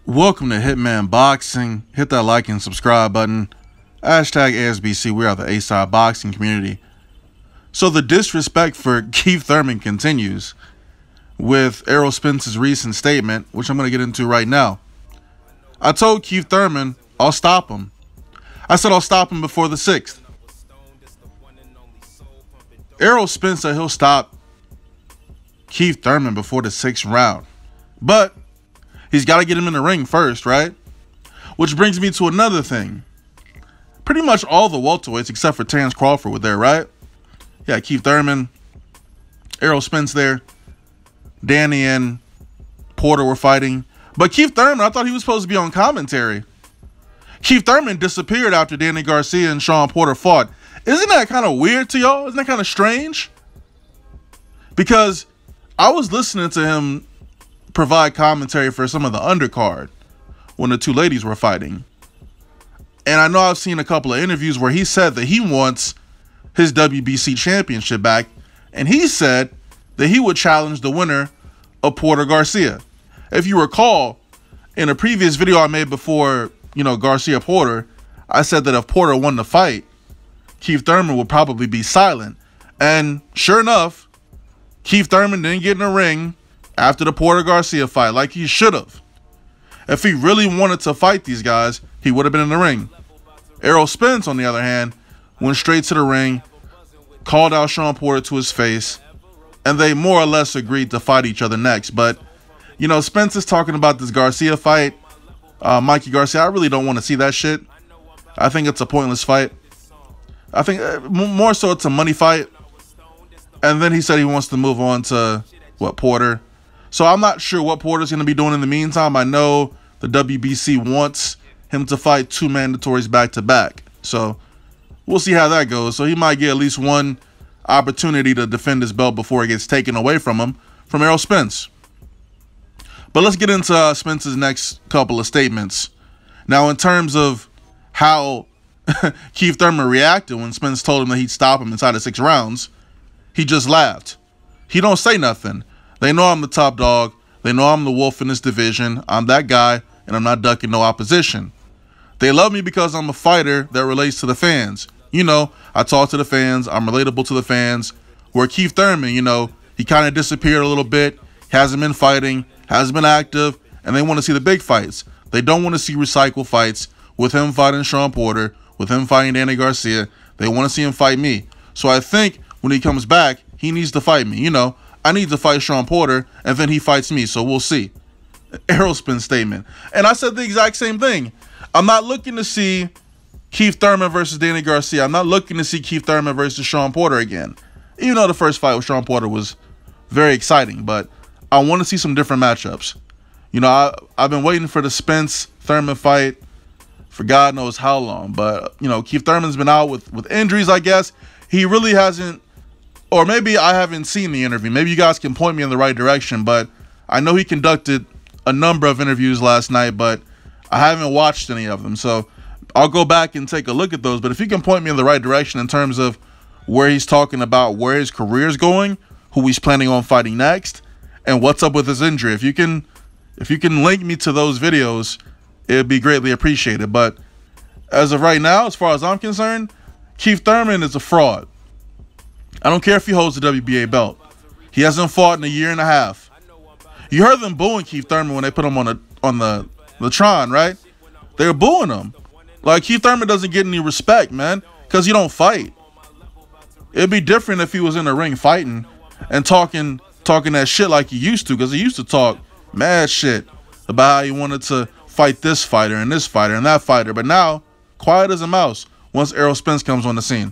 Welcome to Hitman Boxing. Hit that like and subscribe button. Hashtag ASBC. We are the A-side boxing community. So the disrespect for Keith Thurman continues with Errol Spence's recent statement, which I'm going to get into right now. I told Keith Thurman I'll stop him. I said I'll stop him before the 6th. Errol Spence said he'll stop Keith Thurman before the 6th round. But he's got to get him in the ring first, right? Which brings me to another thing. Pretty much all the welterweights except for Terence Crawford were there, right? Yeah, Keith Thurman, Errol Spence there. Danny and Porter were fighting. But Keith Thurman, I thought he was supposed to be on commentary. Keith Thurman disappeared after Danny Garcia and Shawn Porter fought. Isn't that kind of weird to y'all? Isn't that kind of strange? Because I was listening to him provide commentary for some of the undercard when the two ladies were fighting. And I know I've seen a couple of interviews where he said that he wants his WBC championship back. And he said that he would challenge the winner of Porter Garcia. If you recall, in a previous video I made before, Garcia Porter, I said that if Porter won the fight, Keith Thurman would probably be silent. And sure enough, Keith Thurman didn't get in the ring after the Porter Garcia fight like he should have. If he really wanted to fight these guys, he would have been in the ring. Errol Spence, on the other hand, went straight to the ring, called out Shawn Porter to his face, and they more or less agreed to fight each other next. But, Spence is talking about this Garcia fight. Mikey Garcia, I really don't want to see that shit. I think it's a pointless fight. I think more so it's a money fight. And then he said he wants to move on to, Porter. So I'm not sure what Porter's going to be doing in the meantime. I know the WBC wants him to fight 2 mandatories back-to-back. So we'll see how that goes. So he might get at least one opportunity to defend his belt before it gets taken away from him from Errol Spence. But let's get into Spence's next couple of statements. Now, in terms of how Keith Thurman reacted when Spence told him that he'd stop him inside of 6 rounds, he just laughed. He don't say nothing. They know I'm the top dog. They know I'm the wolf in this division. I'm that guy, and I'm not ducking no opposition. They love me because I'm a fighter that relates to the fans. I talk to the fans. I'm relatable to the fans. Where Keith Thurman, he kind of disappeared a little bit. Hasn't been fighting. Hasn't been active. And they want to see the big fights. They don't want to see recycle fights with him fighting Shawn Porter, with him fighting Danny Garcia. They want to see him fight me. So I think when he comes back, he needs to fight me. I need to fight Shawn Porter, and then he fights me, so we'll see. Errol Spence statement. And I said the exact same thing. I'm not looking to see Keith Thurman versus Danny Garcia. I'm not looking to see Keith Thurman versus Shawn Porter again. Even though the first fight with Shawn Porter was very exciting, but I want to see some different matchups. I've been waiting for the Spence-Thurman fight for God knows how long. But, Keith Thurman's been out with injuries, I guess. He really hasn't. Or maybe I haven't seen the interview. Maybe you guys can point me in the right direction. But I know he conducted a number of interviews last night, but I haven't watched any of them. So I'll go back and take a look at those. But if you can point me in the right direction in terms of where he's talking about where his career is going, who he's planning on fighting next, and what's up with his injury. If you can link me to those videos, it'd be greatly appreciated. But as of right now, as far as I'm concerned, Keith Thurman is a fraud. I don't care if he holds the WBA belt. He hasn't fought in a year and a half. You heard them booing Keith Thurman when they put him on the Tron, right? They were booing him. Like, Keith Thurman doesn't get any respect, man, because he don't fight. It'd be different if he was in the ring fighting and talking that shit like he used to, because he used to talk mad shit about how he wanted to fight this fighter and this fighter and that fighter. But now, quiet as a mouse once Errol Spence comes on the scene.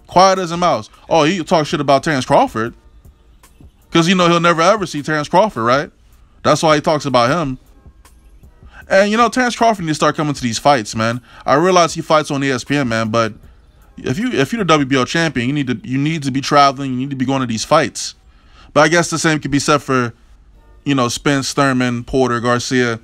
Quiet as a mouse. Oh, he talk shit about Terence Crawford because he'll never ever see Terence Crawford, right? That's why he talks about him. And Terence Crawford needs to start coming to these fights, man. I realize he fights on ESPN, man, but if you're the WBO champion, you need to be traveling. You need to be going to these fights. But I guess the same could be said for Spence, Thurman, Porter, Garcia.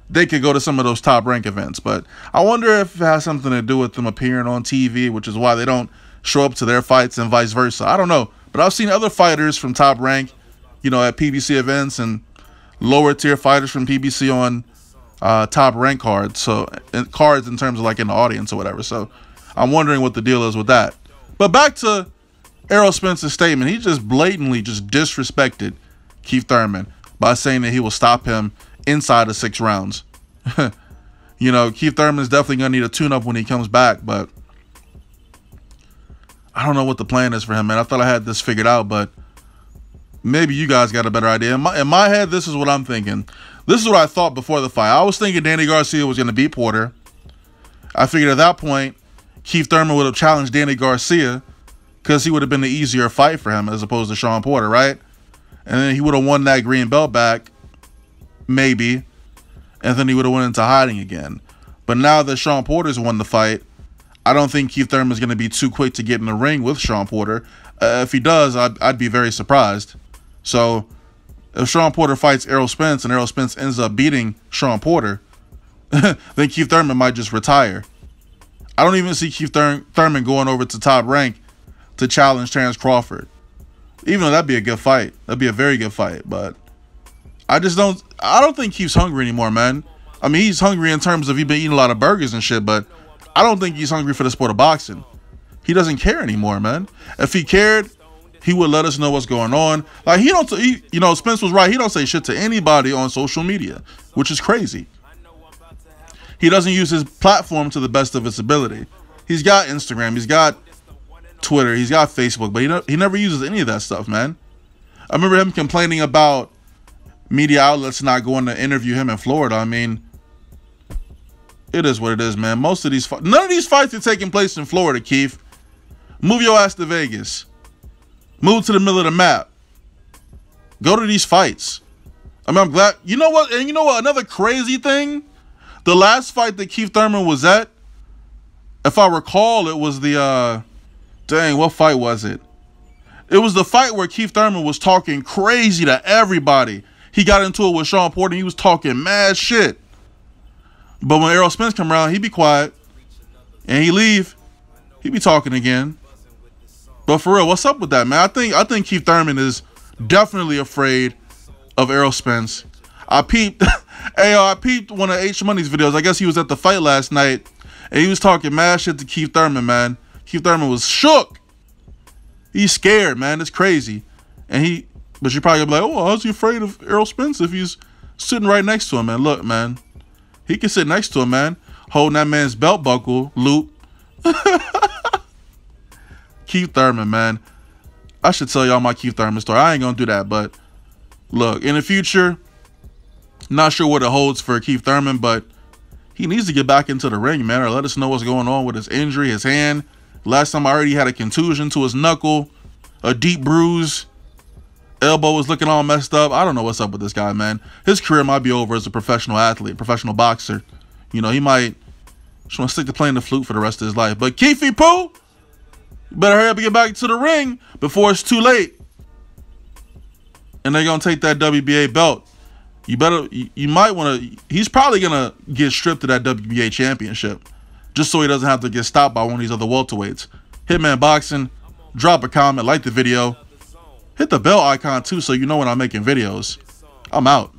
They could go to some of those top rank events, but I wonder if it has something to do with them appearing on TV, which is why they don't show up to their fights and vice versa. I don't know, but I've seen other fighters from top rank, at PBC events and lower tier fighters from PBC on top rank cards. So cards in terms of like in the audience or whatever. So I'm wondering what the deal is with that. But back to Errol Spence's statement. He just blatantly just disrespected Keith Thurman by saying that he will stop him inside of 6 rounds. You know, Keith Thurman is definitely going to need a tune-up when he comes back, but I don't know what the plan is for him, man. I thought I had this figured out, but maybe you guys got a better idea. In my head, this is what I'm thinking. This is what I thought before the fight. I was thinking Danny Garcia was going to beat Porter. I figured at that point, Keith Thurman would have challenged Danny Garcia because he would have been the easier fight for him as opposed to Shawn Porter, right? And then he would have won that green belt back, maybe, and then he would have went into hiding again. But now that Shawn Porter's won the fight, I don't think Keith Thurman is going to be too quick to get in the ring with Shawn Porter. If he does, I'd be very surprised. So if Shawn Porter fights Errol Spence and Errol Spence ends up beating Shawn Porter, then Keith Thurman might just retire. I don't even see Keith Thurman going over to Top Rank to challenge Terence Crawford. Even though that'd be a good fight. That'd be a very good fight. But I don't think Keith's hungry anymore, man. I mean, he's hungry in terms of he's been eating a lot of burgers and shit, but I don't think he's hungry for the sport of boxing. He doesn't care anymore, man. If he cared, he would let us know what's going on. Like, you know, Spence was right. He don't say shit to anybody on social media, which is crazy. He doesn't use his platform to the best of its ability. He's got Instagram, he's got Twitter, he's got Facebook, but he never uses any of that stuff, man. I remember him complaining about media outlets not going to interview him in Florida. I mean, it is what it is, man. Most of these none of these fights are taking place in Florida, Keith. Move your ass to Vegas. Move to the middle of the map. Go to these fights. I mean, I'm glad. You know what? And you know what? Another crazy thing. The last fight that Keith Thurman was at, if I recall, it was the dang, what fight was it? It was the fight where Keith Thurman was talking crazy to everybody. He got into it with Shawn Porter and he was talking mad shit. But when Errol Spence come around, he be quiet. And he leave. He be talking again. But for real, what's up with that, man? I think Keith Thurman is definitely afraid of Errol Spence. I peeped I peeped one of H Money's videos. I guess he was at the fight last night. And he was talking mad shit to Keith Thurman, man. Keith Thurman was shook. He's scared, man. It's crazy. But you're probably gonna be like, oh, how's he afraid of Errol Spence if he's sitting right next to him, man? Look, man. He can sit next to him, man. Holding that man's belt buckle loop. Keith Thurman, man. I should tell y'all my Keith Thurman story. I ain't gonna do that, but look, in the future, not sure what it holds for Keith Thurman, but he needs to get back into the ring, man, or let us know what's going on with his injury, his hand. Last time I heard he had a contusion to his knuckle, a deep bruise. Elbow was looking all messed up. I don't know what's up with this guy, man. His career might be over as a professional athlete, professional boxer. You know, he might just want to stick to playing the flute for the rest of his life. But Keefy Poo, you better hurry up and get back to the ring before it's too late. And they're going to take that WBA belt. You might want to, he's probably going to get stripped of that WBA championship just so he doesn't have to get stopped by one of these other welterweights. Hitman Boxing, drop a comment, like the video. Hit the bell icon too so you know when I'm making videos. I'm out.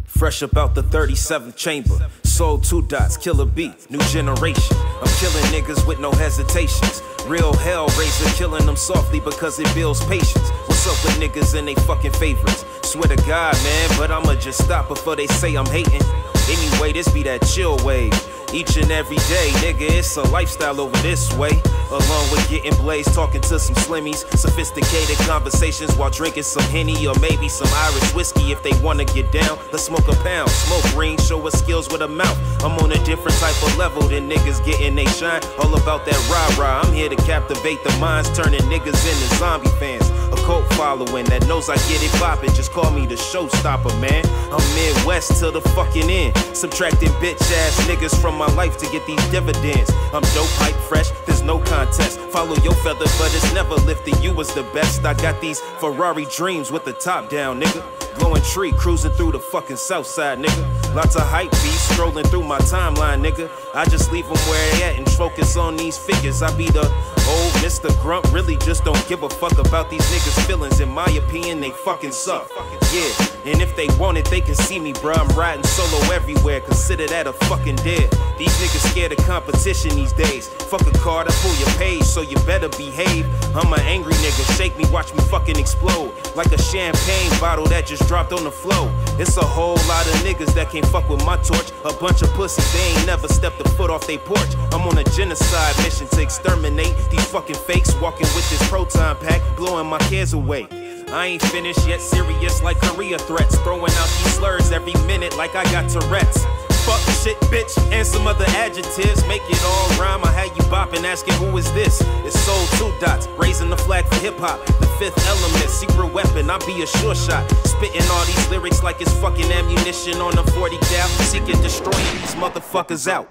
Fresh about the 37th chamber. Sold 2 dots, killer beat, new generation. I'm killing niggas with no hesitations. Real hellraiser, killing them softly because it builds patience. What's up with niggas and they fucking favorites? Swear to God, man, but I'ma just stop before they say I'm hating. Anyway, this be that chill wave. Each and every day, nigga, it's a lifestyle over this way. Along with getting blazed, talking to some slimmies. Sophisticated conversations while drinking some Henny or maybe some Irish whiskey if they wanna get down. Let's smoke a pound, smoke green, show us skills with a mouth. I'm on a different type of level than niggas getting they shine. All about that rah-rah, I'm here to captivate the minds, turning niggas into zombie fans. A cult following that knows I get it boppin'. Just call me the showstopper, man. I'm Midwest till the fucking end, subtracting bitch ass niggas from my life to get these dividends. I'm dope, hype, fresh, there's no contest. Follow your feather, but it's never lifted. You was the best. I got these Ferrari dreams with the top down, nigga. Glowing tree, cruising through the fucking south side, nigga. Lots of hype beats strolling through my timeline, nigga. I just leave them where they at and focus on these figures. I be the old Mr. Grump, really just don't give a fuck about these niggas' feelings. In my opinion, they fucking suck. Yeah, and if they want it, they can see me, bruh. I'm riding solo everywhere, consider that a fucking dead. These niggas scared of competition these days. Fuck a card, I pull your page, so you better behave. I'm an angry nigga, shake me, watch me fucking explode. Like a champagne bottle that just dropped on the floor. It's a whole lot of niggas that can't fuck with my torch. A bunch of pussies, they ain't never stepped a foot off they porch. I'm on a genocide mission to exterminate these fucking fakes, walking with this proton pack, blowing my cares away. I ain't finished yet, serious like Korea threats, throwing out these slurs every minute like I got Tourette's. Fuck, shit, bitch, and some other adjectives. Make it all rhyme. I had you bopping, asking who is this? It's Soul 2 Dots, raising the flag for hip-hop. The fifth element, secret weapon, I be a sure shot. Spitting all these lyrics like it's fucking ammunition on a 40 cal. Seeking destroying these motherfuckers out.